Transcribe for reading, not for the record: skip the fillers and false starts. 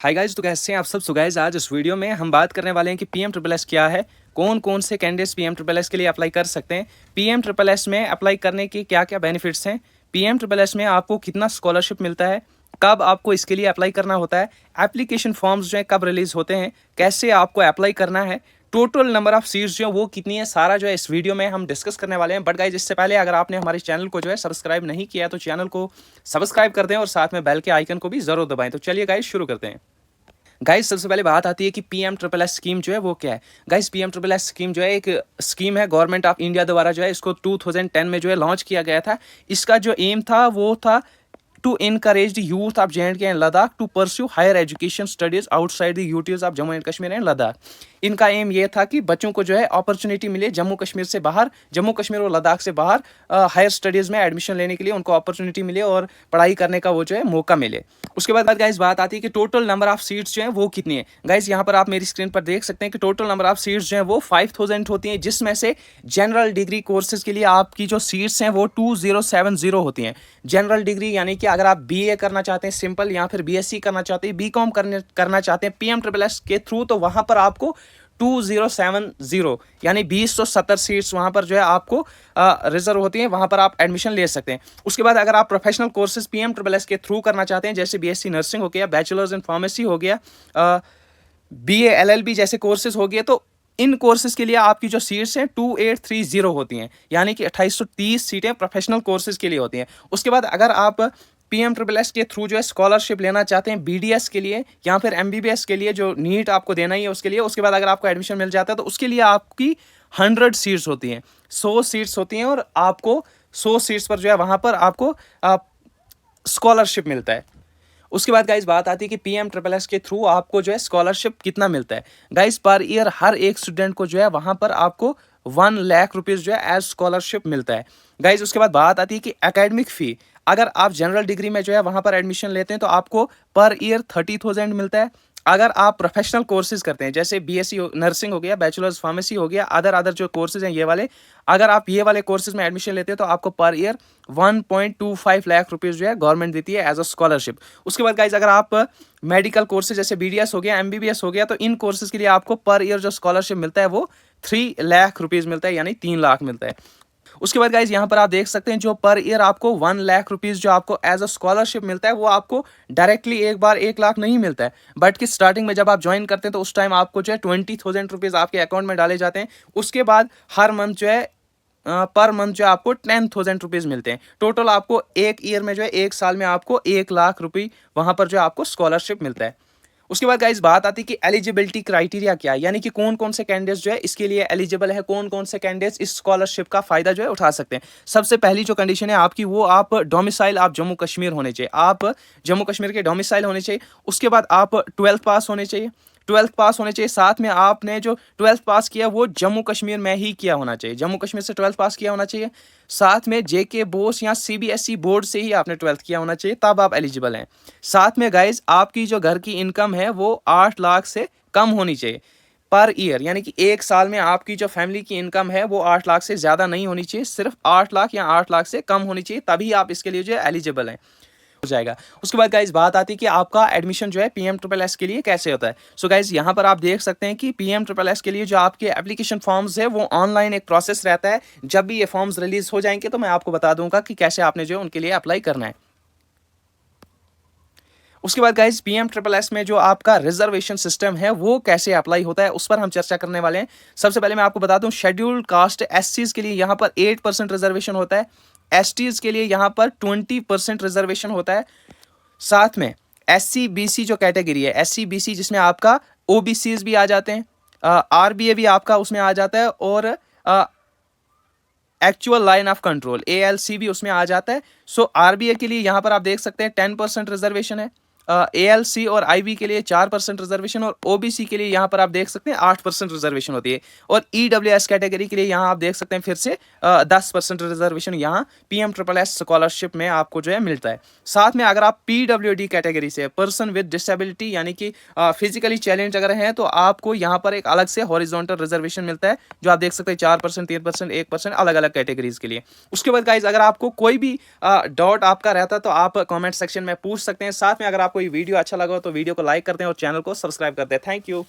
Hi guys, तो कैसे हैं आप सब। सो गाइस, आज इस वीडियो में हम बात करने वाले हैं कि पीएम ट्रिपल एस क्या है, कौन कौन से कैंडिडेट्स पीएम ट्रिपल एस के लिए अप्लाई कर सकते हैं, पीएम ट्रिपल एस में अप्लाई करने की क्या क्या बेनिफिट्स हैं, पीएम ट्रिपल एस में आपको कितना स्कॉलरशिप मिलता है, कब आपको इसके लिए अप्लाई करना होता है, एप्लीकेशन फॉर्म्स जो है कब रिलीज होते हैं, कैसे आपको अप्लाई करना है, टोटल नंबर ऑफ सीट्स जो है वो कितनी है, सारा जो है इस वीडियो में हम डिस्कस करने वाले हैं। बट गाइज, इससे पहले अगर आपने हमारे चैनल को जो है सब्सक्राइब नहीं किया तो चैनल को सब्सक्राइब कर दें और साथ में बेल के आइकन को भी जरूर दबाएं। तो चलिए गाइज शुरू करते हैं। गाइस, सबसे पहले बात आती है कि पीएम ट्रिपल एस स्कीम जो है वो क्या है। Guys, PM triple S scheme जो है एक स्कीम है गवर्नमेंट ऑफ इंडिया द्वारा, जो है इसको 2010 में जो है लॉन्च किया गया था। इसका जो एम था वो था to encourage the youth of J&K and Ladakh to pursue higher education studies outside the UTs of Jammu and Kashmir and Ladakh। इनका एम ये था कि बच्चों को जो है अपॉर्चुनिटी मिले जम्मू कश्मीर से बाहर, जम्मू कश्मीर और लद्दाख से बाहर हायर स्टडीज़ में एडमिशन लेने के लिए उनको अपॉर्चुनिटी मिले और पढ़ाई करने का वो जो है मौका मिले। उसके बाद गाइस बात आती है कि टोटल नंबर ऑफ सीट्स जो है वो कितनी है। गाइस, यहाँ पर आप मेरी स्क्रीन पर देख सकते हैं कि टोटल नंबर ऑफ सीट्स जो है वो 5000 होती हैं, जिसमें से जनरल डिग्री कोर्सेज के लिए आपकी जो सीट्स हैं वो 2070 होती हैं। जनरल डिग्री यानी कि अगर आप बीए करना चाहते हैं सिंपल, या फिर बीएससी करना चाहते हैं, बीकॉम करना चाहते हैं पीएम ट्रिपल एस के थ्रू, तो वहां पर आपको 2070 यानी 2070 सीट्स वहां पर जो है आपको रिजर्व होती हैं, वहां पर आप एडमिशन ले सकते हैं। उसके बाद अगर आप professional courses PM triple S के थ्रू करना चाहते हैं, जैसे बीएससी नर्सिंग हो गया, बैचलर्स इन फार्मेसी हो गया, बीए एलएलबी जैसे कोर्सेज हो गए, तो इन कोर्सेज के लिए आपकी जो सीट्स हैं 2830 होती हैं, यानी कि 2830 सीटें प्रोफेशनल कोर्सेज के लिए होती हैं। उसके बाद अगर आप पीएम ट्रिपल एस के थ्रू जो है स्कॉलरशिप लेना चाहते हैं बीडीएस के लिए या फिर एमबीबीएस के लिए, जो नीट आपको देना ही है उसके लिए, उसके बाद अगर आपको एडमिशन मिल जाता है तो उसके लिए आपकी 100 सीट्स होती हैं, 100 सीट्स होती हैं, और आपको 100 सीट्स पर जो है वहां पर आपको स्कॉलरशिप मिलता है। उसके बाद गाइस बात आती है कि पीएम ट्रिपल एस के थ्रू आपको जो है स्कॉलरशिप कितना मिलता है। गाइस, पर ईयर हर एक स्टूडेंट को जो है वहां पर आपको 1 लाख रुपीज जो है एज स्कॉलरशिप मिलता है। गाइस, उसके बाद बात आती है कि एकेडमिक फी, अगर आप जनरल डिग्री में जो है वहां पर एडमिशन लेते हैं तो आपको पर ईयर 30,000 मिलता है। अगर आप प्रोफेशनल कोर्सेज करते हैं, जैसे बीएससी नर्सिंग हो गया, बैचलर्स फार्मेसी हो गया, अदर जो कोर्सेज हैं ये वाले, अगर आप ये वाले कोर्सेज में एडमिशन लेते हैं तो आपको पर ईयर 1.25 लाख रुपीज जो है गवर्नमेंट देती है एज अ स्कॉलरशिप। उसके बाद गाइज, अगर आप मेडिकल कोर्सेज जैसे बीडीएस हो गया, एमबीबीएस हो गया, तो इन कोर्सेज के लिए आपको पर ईयर जो स्कॉलरशिप मिलता है वो 3 लाख रुपीज मिलता है, यानी 3 लाख मिलता है। उसके बाद गाइज यहाँ पर आप देख सकते हैं जो पर ईयर आपको 1 लाख रुपीज जो आपको एज अ स्कॉलरशिप मिलता है वो आपको डायरेक्टली एक बार 1 लाख नहीं मिलता है, बट कि स्टार्टिंग में जब आप ज्वाइन करते हैं तो उस टाइम आपको जो है 20,000 रुपीज आपके अकाउंट में डाले जाते हैं। उसके बाद हर मंथ जो है पर मंथ जो है आपको 10,000 रुपीज मिलते हैं। टोटल आपको एक ईयर में जो है, एक साल में आपको 1 लाख रुपये वहां पर जो है आपको स्कॉलरशिप मिलता है। उसके बाद गाइस बात आती है कि एलिजिबिलिटी क्राइटेरिया क्या है, यानी कि कौन कौन से कैंडिडेट्स जो है इसके लिए एलिजिबल है, कौन कौन से कैंडिडेट्स इस स्कॉलरशिप का फायदा जो है उठा सकते हैं। सबसे पहली जो कंडीशन है आपकी, वो आप डोमिसाइल आप जम्मू कश्मीर होने चाहिए, आप जम्मू कश्मीर के डोमिसाइल होने चाहिए। उसके बाद आप 12th पास होने चाहिए, 12th पास होने चाहिए, साथ में आपने जो 12th पास किया वो जम्मू कश्मीर में ही किया होना चाहिए, जम्मू कश्मीर से 12th पास किया होना चाहिए, साथ में जेके बोस या सीबीएसई बोर्ड से ही आपने 12th किया होना चाहिए, तब आप एलिजिबल हैं। साथ में गाइज आपकी जो घर की इनकम है वो 8 लाख से कम होनी चाहिए पर ईयर, यानी कि एक साल में आपकी जो फैमिली की इनकम है वो 8 लाख से ज़्यादा नहीं होनी चाहिए, सिर्फ 8 लाख या 8 लाख से कम होनी चाहिए, तभी आप इसके लिए जो है एलिजिबल हैं हो जाएगा। उसके बाद गाइज बात आती है कि आपका एडमिशन जो है पीएम ट्रिपल एस के लिए कैसे होता है। सो गाइज यहाँ पर आप देख सकते हैं कि पीएम ट्रिपल एस के लिए जो आपके एप्लीकेशन फॉर्म्स है वो ऑनलाइन एक प्रोसेस रहता है। जब भी ये फॉर्म्स रिलीज हो जाएंगे तो मैं आपको बता दूंगा कि कैसे आपने जो है उनके लिए अप्लाई करना है। उसके बाद गाइज पीएम ट्रिपल एस में जो आपका रिजर्वेशन सिस्टम है वो कैसे अप्लाई होता है उस पर हम चर्चा करने वाले हैं। सबसे पहले मैं आपको बता दूं, शेड्यूल्ड कास्ट एससीज के लिए यहाँ पर 8% रिजर्वेशन होता है, एसटीज के लिए यहाँ पर 20% रिजर्वेशन होता है। साथ में एससी बीसी जो कैटेगरी है, एससी बीसी जिसमें आपका ओबीसीज भी आ जाते हैं, आरबीए भी आपका उसमें आ जाता है, और actual line of control ALC भी उसमें आ जाता है। सो आरबीए के लिए यहाँ पर आप देख सकते हैं 10% रिजर्वेशन है, एएलसी और आईबी के लिए 4% रिजर्वेशन, और ओबीसी के लिए यहाँ पर आप देख सकते हैं 8% रिजर्वेशन होती है, और ईडब्ल्यूएस कैटेगरी के लिए यहाँ आप देख सकते हैं फिर से 10% रिजर्वेशन यहाँ पीएम ट्रिपल एस स्कॉलरशिप में आपको जो है मिलता है। साथ में अगर आप पीडब्ल्यूडी कैटेगरी से, पर्सन विद डिसेबिलिटी यानी कि फिजिकली चैलेंज अगर हैं, तो आपको यहाँ पर एक अलग से हॉरिजॉन्टल रिजर्वेशन मिलता है, जो आप देख सकते हैं 4%, 3%, 1% अलग अलग कैटेगरीज के लिए। उसके बाद गाइज अगर आपको कोई भी डाउट आपका रहता है तो आप कॉमेंट सेक्शन में पूछ सकते हैं। साथ में अगर आपको कोई वीडियो अच्छा लगा हो तो वीडियो को लाइक कर दें और चैनल को सब्सक्राइब कर दें। Thank you.